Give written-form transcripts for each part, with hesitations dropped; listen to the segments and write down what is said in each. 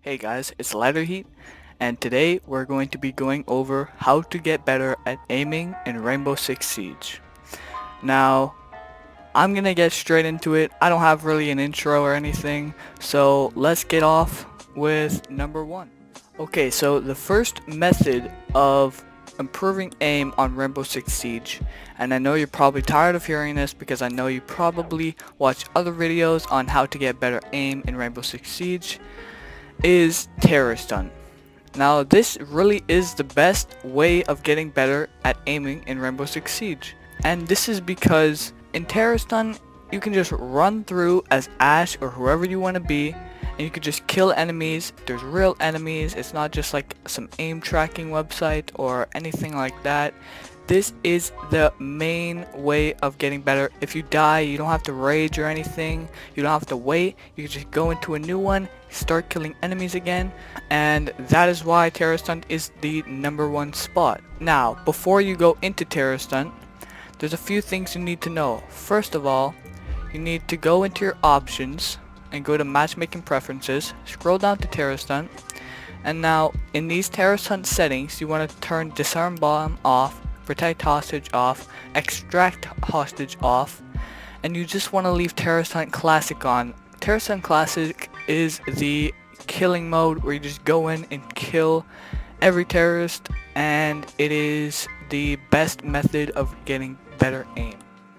Hey guys, it's Lighter Heat, and today we're going to be going over how to get better at aiming in Rainbow Six Siege. Now, I'm gonna get straight into it. I don't have really an intro or anything, so let's get off with number one. Okay, so the first method of improving aim on Rainbow Six Siege, and I know you're probably tired of hearing this because I know you probably watch other videos on how to get better aim in Rainbow Six Siege, is terror stunt. Now this really is the best way of getting better at aiming in Rainbow Six Siege. And this is because in terror stunt you can just run through as Ash or whoever you want to be, and you can just kill enemies. There's real enemies. It's not just like some aim tracking website or anything like that. This is the main way of getting better. If you die, you don't have to rage or anything. You don't have to wait. You can just go into a new one, start killing enemies again, and that is why Terror Stunt is the #1 spot. Now, before you go into Terror Stunt, there's a few things you need to know. First of all, you need to go into your options and go to Matchmaking Preferences, scroll down to Terror Stunt, and now in these Terror Stunt settings, you want to turn Disarm Bomb off, Protect Hostage off, Extract Hostage off, and you just want to leave Terror Stunt Classic on. Terror Stunt Classic is the killing mode where you just go in and kill every terrorist, and it is the best method of getting better aim.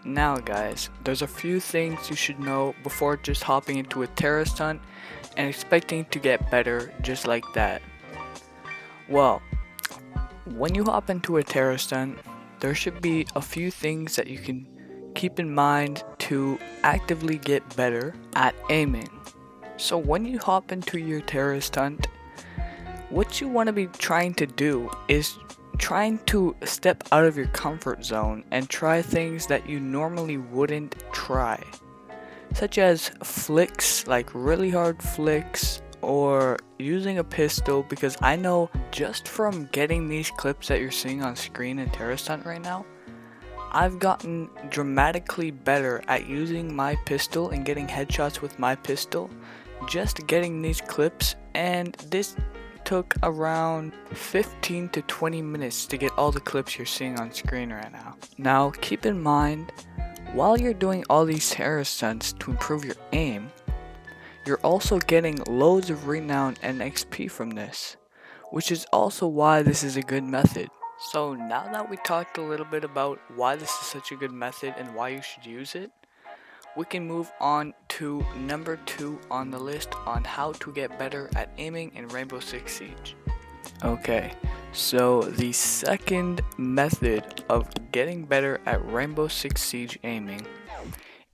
Now guys, there's a few things you should know before just hopping into a terror stunt and expecting to get better just like that. Well, when you hop into a terror stunt, there should be a few things that you can keep in mind to actively get better at aiming. So when you hop into your terror stunt, what you want to be trying to do is trying to step out of your comfort zone and try things that you normally wouldn't try, such as flicks, like really hard flicks, or using a pistol, because I know just from getting these clips that you're seeing on screen in Terror Stunt right now, I've gotten dramatically better at using my pistol and getting headshots with my pistol, just getting these clips, and this took around 15 to 20 minutes to get all the clips you're seeing on screen right now. Now keep in mind, while you're doing all these terror stunts to improve your aim, you're also getting loads of renown and XP from this, which is also why this is a good method. So now that we talked a little bit about why this is such a good method and why you should use it, we can move on to number 2 on the list on how to get better at aiming in Rainbow Six Siege. Okay, so the second method of getting better at Rainbow Six Siege aiming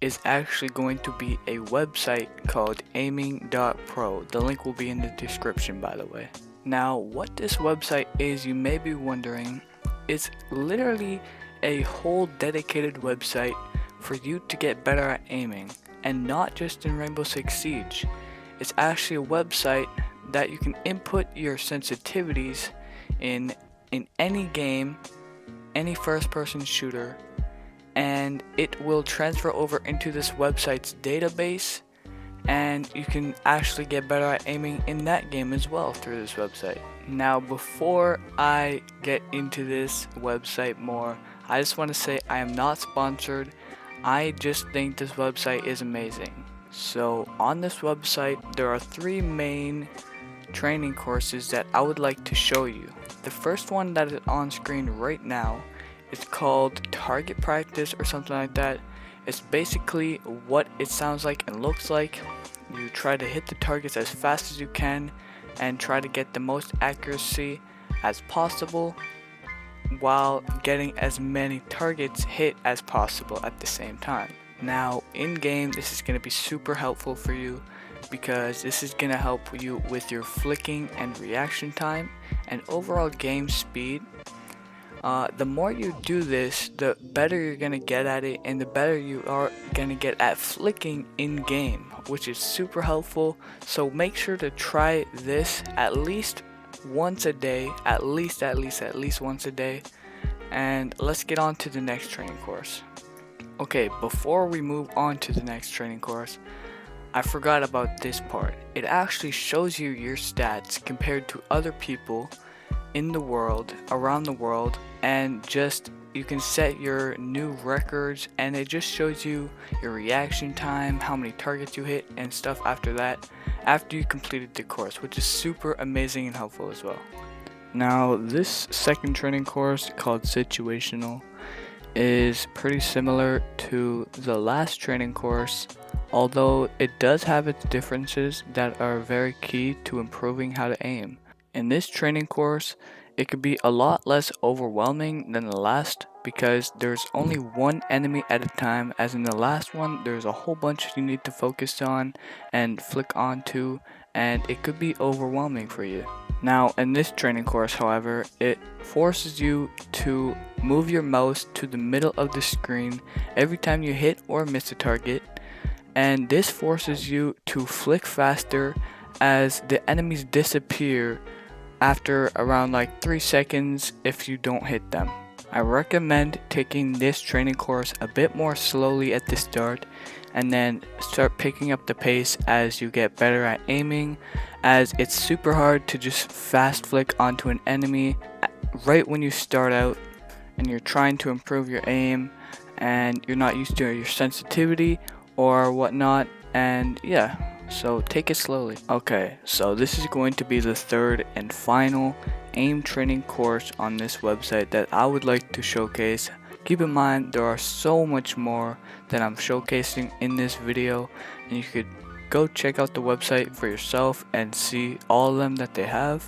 is actually going to be a website called aiming.pro. The link will be in the description, by the way. Now, what this website is, you may be wondering, is literally a whole dedicated website for you to get better at aiming, and not just in Rainbow Six Siege. It's actually a website that you can input your sensitivities in any game, any first-person shooter, and it will transfer over into this website's database, and you can actually get better at aiming in that game as well through this website. Now, before I get into this website more, I just want to say I am not sponsored. I just think this website is amazing. So on this website, there are 3 main training courses that I would like to show you. The first one that is on screen right now is called Target Practice or something like that. It's basically what it sounds like and looks like. You try to hit the targets as fast as you can and try to get the most accuracy as possible while getting as many targets hit as possible at the same time. Now in game, this is going to be super helpful for you because this is going to help you with your flicking and reaction time and overall game speed. The more you do this, the better you're going to get at it, and the better you are going to get at flicking in game, which is super helpful. So make sure to try this at least once a day, at least once a day. And let's get on to the next training course. Okay, before we move on to the next training course, I forgot about this part. It actually shows you your stats compared to other people in the world, around the world, and just you can set your new records, and it just shows you your reaction time, how many targets you hit, and stuff after that, after you completed the course, which is super amazing and helpful as well. Now, this second training course called Situational is pretty similar to the last training course, although it does have its differences that are very key to improving how to aim. In this training course, it could be a lot less overwhelming than the last because there's only one enemy at a time, as in the last one there's a whole bunch you need to focus on and flick onto, and it could be overwhelming for you. Now, in this training course, however, it forces you to move your mouse to the middle of the screen every time you hit or miss a target, and this forces you to flick faster as the enemies disappear after around like 3 seconds if you don't hit them. I recommend taking this training course a bit more slowly at the start and then start picking up the pace as you get better at aiming, as it's super hard to just fast flick onto an enemy right when you start out and you're trying to improve your aim and you're not used to your sensitivity or whatnot, and yeah, so take it slowly. Okay, so this is going to be the third and final aim training course on this website that I would like to showcase. Keep in mind there are so much more that I'm showcasing in this video, and you could go check out the website for yourself and see all of them that they have.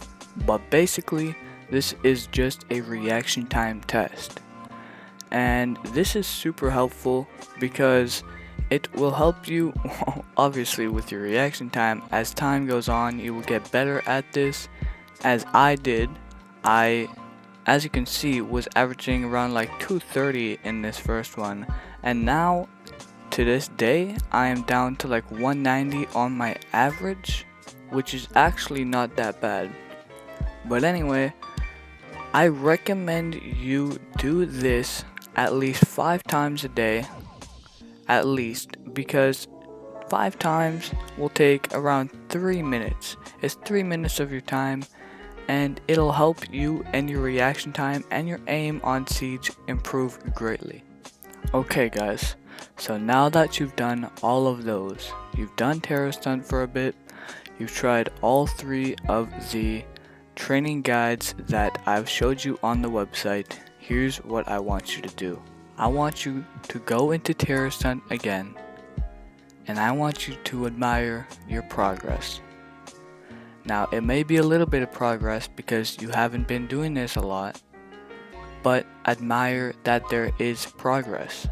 But basically, this is just a reaction time test, and this is super helpful because it will help you obviously with your reaction time. As time goes on, you will get better at this, as I did. As you can see, was averaging around like 230 in this first one, and now to this day I am down to like 190 on my average, which is actually not that bad. But anyway, I recommend you do this at least 5 times a day, at least, because 5 times will take around 3 minutes. It's 3 minutes of your time, and it'll help you and your reaction time and your aim on Siege improve greatly. Okay guys, so now that you've done all of those, you've done Terror Stunt for a bit, you've tried all 3 of the training guides that I've showed you on the website, here's what I want you to do. I want you to go into Terror Stunt again, and I want you to admire your progress. Now, it may be a little bit of progress because you haven't been doing this a lot, but admire that there is progress.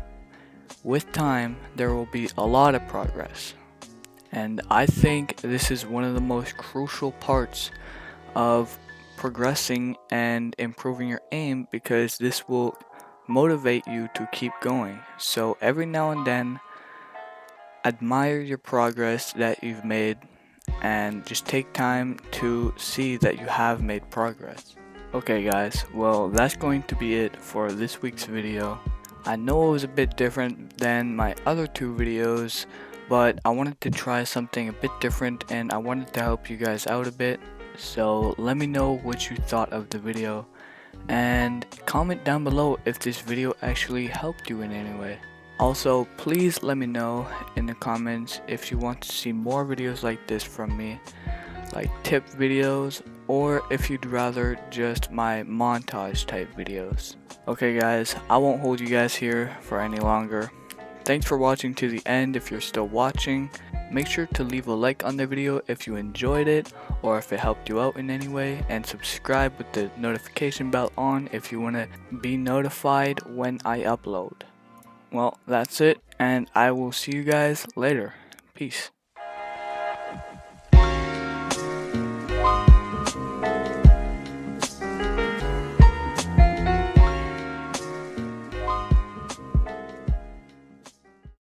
With time, there will be a lot of progress. And I think this is one of the most crucial parts of progressing and improving your aim, because this will motivate you to keep going. So every now and then, admire your progress that you've made and just take time to see that you have made progress. Okay guys, well that's going to be it for this week's video. I know it was a bit different than my other 2 videos, but I wanted to try something a bit different and I wanted to help you guys out a bit. So let me know what you thought of the video, and comment down below if this video actually helped you in any way. Also, please let me know in the comments if you want to see more videos like this from me, like tip videos, or if you'd rather just my montage type videos. Okay guys, I won't hold you guys here for any longer. Thanks for watching to the end if you're still watching. Make sure to leave a like on the video if you enjoyed it or if it helped you out in any way, and subscribe with the notification bell on if you want to be notified when I upload. Well, that's it, and I will see you guys later. Peace.